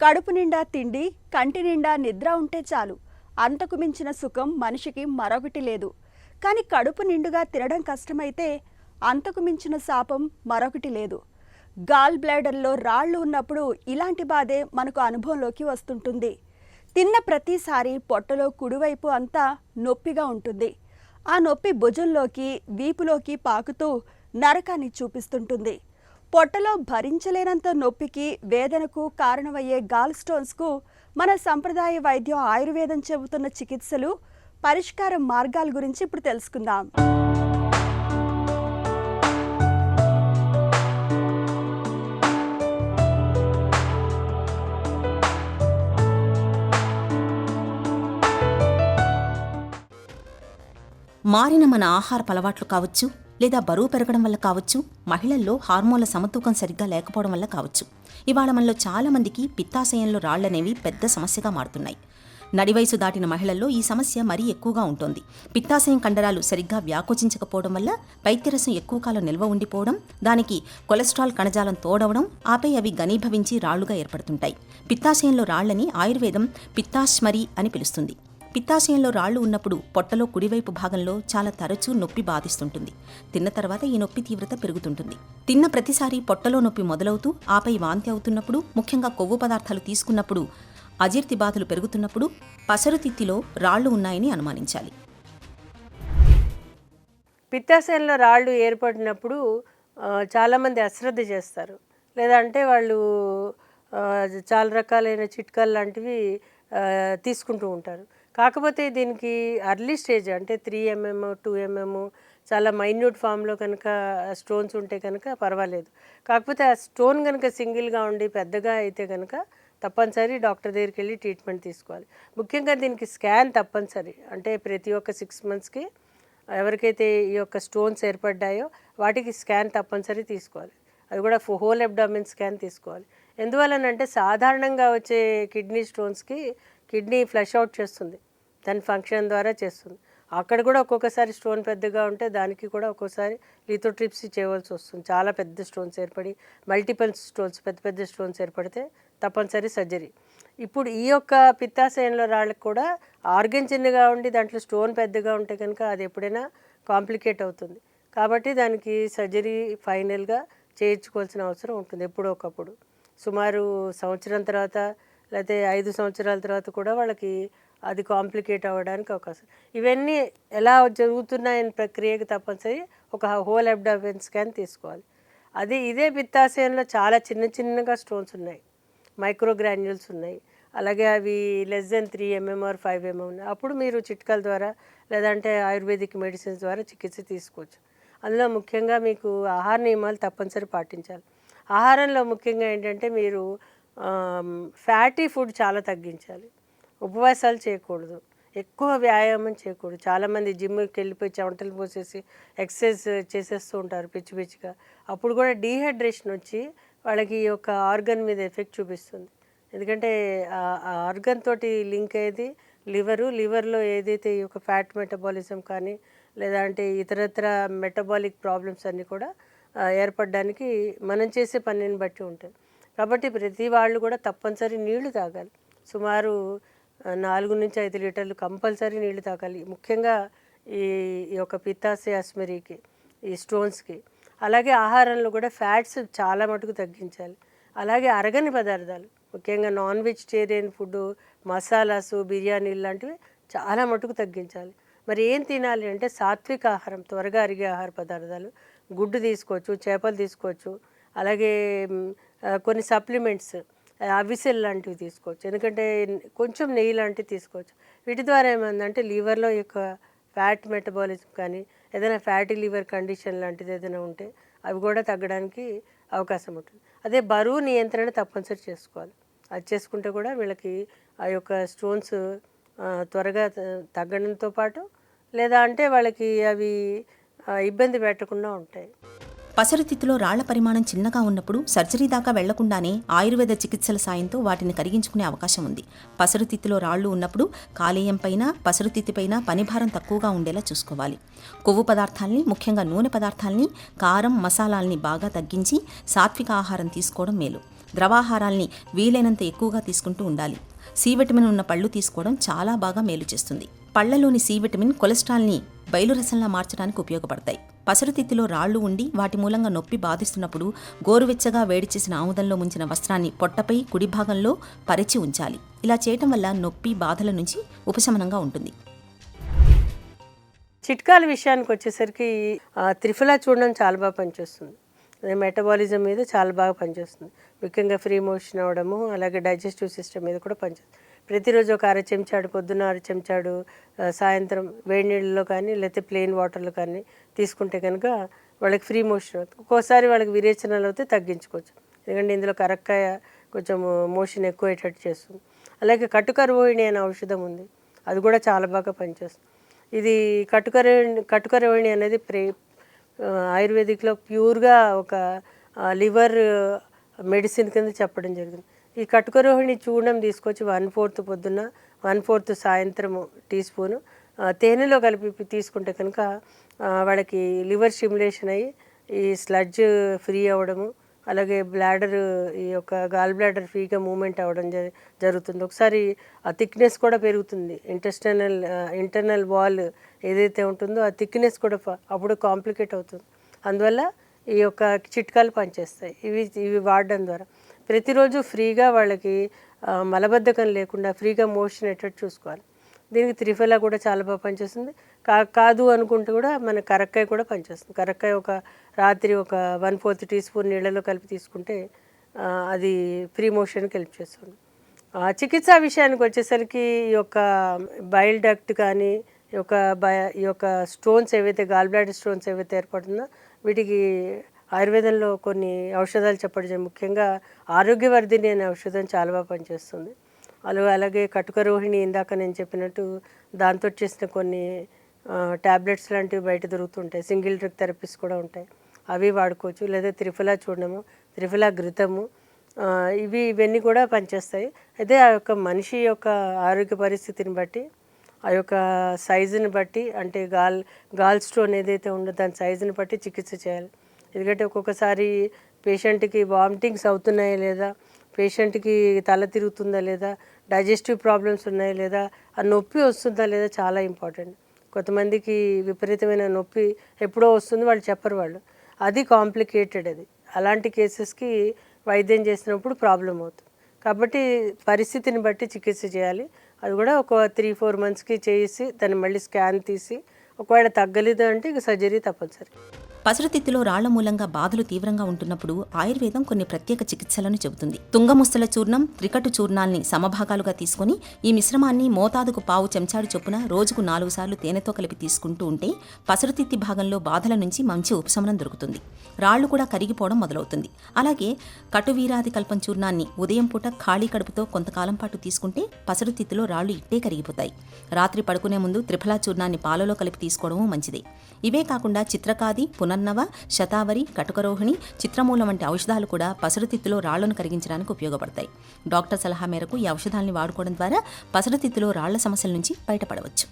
కడుపు నిండా తిండి, కంటి నిండా నిద్ర ఉంటే చాలు. అంతకు మించిన సుఖం మనిషికి మరొకటి లేదు. కానీ కడుపు నిండుగా తినడం కష్టమైతే అంతకు మించిన శాపం మరొకటి లేదు. గాల్ బ్లాడర్లో రాళ్ళు ఉన్నప్పుడు ఇలాంటి బాధే మనకు అనుభవంలోకి వస్తుంటుంది. తిన్న ప్రతిసారి పొట్టలో కుడివైపు అంతా నొప్పిగా ఉంటుంది. ఆ నొప్పి భుజంలోకి, వీపులోకి పాకుతూ నరకాన్ని చూపిస్తుంటుంది. పొట్టలో భరించలేనంత నొప్పికి, వేదనకు కారణమయ్యే గాల్ స్టోన్స్కు మన సంప్రదాయ వైద్యం ఆయుర్వేదం చెబుతున్న చికిత్సలు, పరిష్కార మార్గాల గురించి ఇప్పుడు తెలుసుకుందాం. మారిన మన ఆహారపు అలవాట్లు కావచ్చు, లేదా బరువు పెరగడం వల్ల కావచ్చు, మహిళల్లో హార్మోన్ల సమతూకం సరిగ్గా లేకపోవడం వల్ల కావచ్చు. ఇవాళ మనలో చాలామందికి పిత్తాశయంలో రాళ్లనేవి పెద్ద సమస్యగా మారుతున్నాయి. నడివయసు దాటిన మహిళల్లో ఈ సమస్య మరీ ఎక్కువగా ఉంటుంది. పిత్తాశయం కండరాలు సరిగ్గా వ్యాకోచించకపోవడం వల్ల పైత్యరసం ఎక్కువ కాలం నిల్వ ఉండిపోవడం, దానికి కొలెస్ట్రాల్ కణజాలం తోడవడం, ఆపై అవి ఘనీభవించి రాళ్లుగా ఏర్పడుతుంటాయి. పిత్తాశయంలో రాళ్లని ఆయుర్వేదం పిత్తాశ్మరి అని పిలుస్తుంది. పిత్తాశయంలో రాళ్లు ఉన్నప్పుడు పొట్టలో కుడివైపు భాగంలో చాలా తరచూ నొప్పి బాధిస్తుంటుంది. తిన్న తర్వాత ఈ నొప్పి తీవ్రత పెరుగుతుంటుంది. తిన్న ప్రతిసారి పొట్టలో నొప్పి మొదలవుతూ ఆపై వాంతి అవుతున్నప్పుడు, ముఖ్యంగా కొవ్వు పదార్థాలు తీసుకున్నప్పుడు, అజీర్తి బాధలు పెరుగుతున్నప్పుడు పసరుతిత్తిలో రాళ్లు ఉన్నాయని అనుమానించాలి. పిత్తాశయంలో రాళ్ళు ఏర్పడినప్పుడు చాలామంది అశ్రద్ధ చేస్తారు. లేదంటే వాళ్ళు చాలా రకాలైన చిట్కాలు లాంటివి తీసుకుంటూ ఉంటారు. కాకపోతే దీనికి అర్లీ స్టేజ్ అంటే 3 mm 2 mm చాలా మైన్యూట్ ఫామ్లో కనుక స్టోన్స్ ఉంటే కనుక పర్వాలేదు. కాకపోతే ఆ స్టోన్ కనుక సింగిల్గా ఉండి పెద్దగా అయితే కనుక తప్పనిసరి డాక్టర్ దగ్గరికి వెళ్ళి ట్రీట్మెంట్ తీసుకోవాలి. ముఖ్యంగా దీనికి స్కాన్ తప్పనిసరి. అంటే ప్రతి ఒక్క 6 monthsకి ఎవరికైతే ఈ యొక్క స్టోన్స్ ఏర్పడ్డాయో వాటికి స్కాన్ తప్పనిసరి తీసుకోవాలి. అది కూడా హోల్ అబ్డామిన్ స్కాన్ తీసుకోవాలి. ఎందువల్లనంటే సాధారణంగా వచ్చే కిడ్నీ స్టోన్స్కి కిడ్నీ ఫ్లష్ అవుట్ చేస్తుంది, దాని ఫంక్షన్ ద్వారా చేస్తుంది. అక్కడ కూడా ఒక్కొక్కసారి స్టోన్ పెద్దగా ఉంటే దానికి కూడా ఒక్కోసారి లిథోట్రిప్సీ చేయవలసి వస్తుంది. చాలా పెద్ద స్టోన్స్ ఏర్పడి, మల్టిపుల్ స్టోన్స్, పెద్ద పెద్ద స్టోన్స్ ఏర్పడితే తప్పనిసరి సర్జరీ. ఇప్పుడు ఈ యొక్క పిత్తాశయంలో రాళ్ళకి కూడా ఆర్గన్ చిన్నగా ఉండి దాంట్లో స్టోన్ పెద్దగా ఉంటే కనుక అది ఎప్పుడైనా కాంప్లికేట్ అవుతుంది. కాబట్టి దానికి సర్జరీ ఫైనల్గా చేయించుకోవాల్సిన అవసరం ఉంటుంది ఎప్పుడో ఒకప్పుడు. సుమారు సంవత్సరం తర్వాత లేకపోతే 5 సంవత్సరాల తర్వాత కూడా వాళ్ళకి అది కాంప్లికేట్ అవ్వడానికి అవకాశం. ఇవన్నీ ఎలా జరుగుతున్నాయని ప్రక్రియకి తప్పనిసరి ఒక హోల్ అబ్డామిన్ స్కాన్ తీసుకోవాలి. ఇదే పిత్తాశయంలో చాలా చిన్న చిన్నగా స్టోన్స్ ఉన్నాయి, మైక్రోగ్రాన్యూల్స్ ఉన్నాయి. అలాగే అవి <3 mm or 5 mm ఉన్నాయి. అప్పుడు మీరు చిట్కాల ద్వారా లేదంటే ఆయుర్వేదిక్ మెడిసిన్స్ ద్వారా చికిత్స తీసుకోవచ్చు. అందులో ముఖ్యంగా మీకు ఆహార నియమాలు తప్పనిసరి పాటించాలి. ఆహారంలో ముఖ్యంగా ఏంటంటే మీరు ఫ్యాటీ ఫుడ్ చాలా తగ్గించాలి. ఉపవాసాలు చేయకూడదు, ఎక్కువ వ్యాయామం చేయకూడదు. చాలామంది జిమ్కి వెళ్ళిపోయి చెమటలు పోసేసి ఎక్సర్సైజ్ చేసేస్తూ ఉంటారు పిచ్చి పిచ్చిగా. అప్పుడు కూడా డీహైడ్రేషన్ వచ్చి వాళ్ళకి ఈ యొక్క ఆర్గన్ మీద ఎఫెక్ట్ చూపిస్తుంది. ఎందుకంటే ఆ ఆర్గన్ తోటి లింక్ అయ్యేది లివర్లో ఏదైతే ఈ యొక్క ఫ్యాట్ మెటబాలిజం కానీ లేదంటే ఇతరత్ర మెటబాలిక్ ప్రాబ్లమ్స్ అన్నీ కూడా ఏర్పడడానికి మనం చేసే పనిని బట్టి ఉంటుంది. కాబట్టి ప్రతి వాళ్ళు కూడా తప్పనిసరి నీళ్లు తాగాలి. సుమారు 4 నుంచి 5 లీటర్లు కంపల్సరీ నీళ్లు తాగాలి. ముఖ్యంగా ఈ యొక్క పిత్తాశయ అస్మరీకి, ఈ స్టోన్స్కి. అలాగే ఆహారంలో కూడా ఫ్యాట్స్ చాలా మటుకు తగ్గించాలి. అలాగే అరగని పదార్థాలు, ముఖ్యంగా నాన్ వెజిటేరియన్ ఫుడ్, మసాలాసు, బిర్యానీలు లాంటివి చాలా మటుకు తగ్గించాలి. మరి ఏం తినాలి అంటే సాత్విక ఆహారం, త్వరగా అరిగే ఆహార పదార్థాలు, గుడ్డు తీసుకోవచ్చు, చేపలు తీసుకోవచ్చు. అలాగే కొన్ని సప్లిమెంట్స్, అవిసెల్ లాంటివి తీసుకోవచ్చు. ఎందుకంటే కొంచెం నెయ్యి లాంటివి తీసుకోవచ్చు. వీటి ద్వారా ఏమైందంటే లివర్లో యొక్క ఫ్యాట్ మెటబాలిజం కానీ ఏదైనా ఫ్యాటీ లివర్ కండిషన్ లాంటిది ఏదైనా ఉంటే అవి కూడా తగ్గడానికి అవకాశం ఉంటుంది. అదే బరువు నియంత్రణ తప్పనిసరి చేసుకోవాలి. అది చేసుకుంటే కూడా వీళ్ళకి ఆ యొక్క స్టోన్స్ త్వరగా తగ్గడంతో పాటు లేదా అంటే వాళ్ళకి అవి ఇబ్బంది పెట్టకుండా ఉంటాయి. పసరుతిత్తులో రాళ్ల పరిమాణం చిన్నగా ఉన్నప్పుడు సర్జరీ దాకా వెళ్లకుండానే ఆయుర్వేద చికిత్సల సాయంతో వాటిని కరిగించుకునే అవకాశం ఉంది. పసరుతిత్తులో రాళ్లు ఉన్నప్పుడు కాలేయం పైన, పసరుతిత్తిపైన పనిభారం తక్కువగా ఉండేలా చూసుకోవాలి. కొవ్వు పదార్థాలని, ముఖ్యంగా నూనె పదార్థాలని, కారం, మసాలాల్ని బాగా తగ్గించి సాత్విక ఆహారం తీసుకోవడం మేలు. ద్రవాహారాల్ని వీలైనంత ఎక్కువగా తీసుకుంటూ ఉండాలి. సి విటమిన్ ఉన్న పళ్ళు తీసుకోవడం చాలా బాగా మేలు చేస్తుంది. పళ్లలోని సి విటమిన్ కొలెస్ట్రాల్ని బయలురసంలా మార్చడానికి ఉపయోగపడతాయి. పసరుతిత్తిలో రాళ్లు ఉండి వాటి మూలంగా నొప్పి బాధిస్తున్నప్పుడు గోరువెచ్చగా వేడి చేసిన ఆముదంలో ముంచిన వస్త్రాన్ని పొట్టపై కుడి భాగంలో పరిచి ఉంచాలి. ఇలా చేయటం వల్ల నొప్పి బాధల నుంచి ఉపశమనంగా ఉంటుంది. చిట్కాల విషయానికి వచ్చేసరికి త్రిఫలా చూడడం చాలా బాగా పనిచేస్తుంది. మెటబాలిజం మీద చాలా బాగా పనిచేస్తుంది. ముఖ్యంగా ఫ్రీ మోషన్ అవ్వడము, అలాగే డైజెస్టివ్ సిస్టమ్ మీద కూడా పనిచేస్తుంది. ప్రతిరోజు ఒక అర చెంచాడు, పొద్దున్న అర చెంచాడు, సాయంత్రం వేడి నీళ్ళలో కానీ లేకపోతే ప్లెయిన్ వాటర్లో కానీ తీసుకుంటే కనుక వాళ్ళకి ఫ్రీ మోషన్ అవుతుంది. ఒక్కోసారి వాళ్ళకి విరేచనాలు అయితే తగ్గించుకోవచ్చు. ఎందుకంటే ఇందులో కరక్కాయ కొంచెం మోషన్ ఎక్కువ అయ్యేటట్టు చేస్తుంది. అలాగే కటుకరోహిణి అనే ఔషధం ఉంది, అది కూడా చాలా బాగా పనిచేస్తుంది. ఇది కటుకరోహిణి అనేది ఆయుర్వేదిక్లో ప్యూర్గా ఒక లివర్ మెడిసిన్ కింద చెప్పడం జరిగింది. ఈ కటుకరోహిణి చూర్ణం తీసుకొచ్చి 1/4 పొద్దున్న 1/4 సాయంత్రము టీ స్పూను తేనెలో కలిపి తీసుకుంటే కనుక వాళ్ళకి లివర్ స్టిమ్యులేషన్ అయ్యి ఈ స్లడ్జ్ ఫ్రీ అవ్వడము, అలాగే బ్లాడర్ ఈ యొక్క గాల్ బ్లాడర్ ఫ్రీగా మూమెంట్ అవ్వడం జరుగుతుంది. ఒకసారి ఆ థిక్నెస్ కూడా పెరుగుతుంది. ఇంటర్నల్ వాల్ ఏదైతే ఉంటుందో ఆ థిక్నెస్ కూడా అప్పుడు కాంప్లికేట్ అవుతుంది. అందువల్ల ఈ యొక్క చిట్కాలు పనిచేస్తాయి. ఇవి వాడడం ద్వారా ప్రతిరోజు ఫ్రీగా వాళ్ళకి మలబద్ధకం లేకుండా ఫ్రీగా మోషన్ అయ్యేటట్టు చూసుకోవాలి. దీనికి త్రిఫలా కూడా చాలా బాగా పనిచేస్తుంది. కాదు అనుకుంటే కూడా మన కరక్కాయ కూడా పనిచేస్తుంది. కరక్కాయ ఒక రాత్రి ఒక 1/4 టీ స్పూన్ నీళ్ళలో కలిపి తీసుకుంటే అది ఫ్రీ మోషన్కి హెల్ప్ చేస్తుంది. చికిత్సా విషయానికి వచ్చేసరికి ఈ యొక్క బైల్ డక్ట్ కానీ ఈ యొక్క స్టోన్స్ ఏవైతే గాల్ బ్లాడర్ స్టోన్స్ ఏవైతే ఏర్పడుతుందో వీటికి ఆయుర్వేదంలో కొన్ని ఔషధాలు చెప్పడం, ముఖ్యంగా ఆరోగ్యవర్ధిని అనే ఔషధం చాలా బాగా పనిచేస్తుంది. అలాగే కటుకరోహిణి ఇందాక నేను చెప్పినట్టు దాంతో చేసిన కొన్ని ట్యాబ్లెట్స్ లాంటివి బయట దొరుకుతుంటాయి. సింగిల్ డ్రగ్ థెరపీస్ కూడా ఉంటాయి, అవి వాడుకోవచ్చు. లేదా త్రిఫలా చూడడము, త్రిఫలా ఘృతము, ఇవన్నీ కూడా పనిచేస్తాయి. అయితే ఆ యొక్క మనిషి యొక్క ఆరోగ్య పరిస్థితిని బట్టి, ఆ యొక్క సైజుని బట్టి, అంటే గాల్ స్టోన్ ఏదైతే ఉందో దాని సైజుని బట్టి చికిత్స చేయాలి. ఎందుకంటే ఒక్కొక్కసారి పేషెంట్కి వామిటింగ్స్ అవుతున్నాయా లేదా, పేషెంట్కి తల తిరుగుతుందా లేదా, డైజెస్టివ్ ప్రాబ్లమ్స్ ఉన్నాయా లేదా, ఆ నొప్పి వస్తుందా లేదా చాలా ఇంపార్టెంట్. కొంతమందికి విపరీతమైన నొప్పి ఎప్పుడో వస్తుంది, వాళ్ళు చెప్పరు, అది కాంప్లికేటెడ్. అలాంటి కేసెస్కి వైద్యం చేసినప్పుడు ప్రాబ్లం అవుతుంది. కాబట్టి పరిస్థితిని బట్టి చికిత్స చేయాలి. అది కూడా ఒక 3-4 మంత్స్కి చేసి దాన్ని మళ్ళీ స్కాన్ తీసి ఒకవేళ తగ్గలేదు అంటే ఇక సర్జరీ తప్పనిసరి. పసరుతిత్తిలో రాళ్ల మూలంగా బాధలు తీవ్రంగా ఉంటున్నప్పుడు ఆయుర్వేదం కొన్ని ప్రత్యేక చికిత్సలను చెబుతుంది. తుంగముస్తల చూర్ణం, త్రికటు చూర్ణాల్ని సమభాగాలుగా తీసుకుని ఈ మిశ్రమాన్ని మోతాదుకు 1/2 చెంచాడు చొప్పున రోజుకు 4 సార్లు తేనెతో కలిపి తీసుకుంటూ ఉంటే పసరుతిత్తి భాగంలో బాధల నుంచి మంచి ఉపశమనం దొరుకుతుంది. రాళ్లు కూడా కరిగిపోవడం మొదలవుతుంది. అలాగే కటువీరాది కల్పం చూర్ణాన్ని ఉదయం పూట ఖాళీ కడుపుతో కొంతకాలం పాటు తీసుకుంటే పసరుతిత్తిలో రాళ్లు ఇట్టే కరిగిపోతాయి. రాత్రి పడుకునే ముందు త్రిఫలా చూర్ణాన్ని పాలలో కలిపి తీసుకోవడము మంచిదే. ఇవే కాకుండా చిత్రకాది, పునర్నవ, శతావరి, కటుకరోహిణి, చిత్రమూలం వంటి ఔషధాలు కూడా పసరుతిత్తులో రాళ్లను కరిగించడానికి ఉపయోగపడతాయి. డాక్టర్ సలహా మేరకు ఈ ఔషధాల్ని వాడుకోవడం ద్వారా పసరుతిత్తులో రాళ్ల సమస్యల నుంచి బయటపడవచ్చు.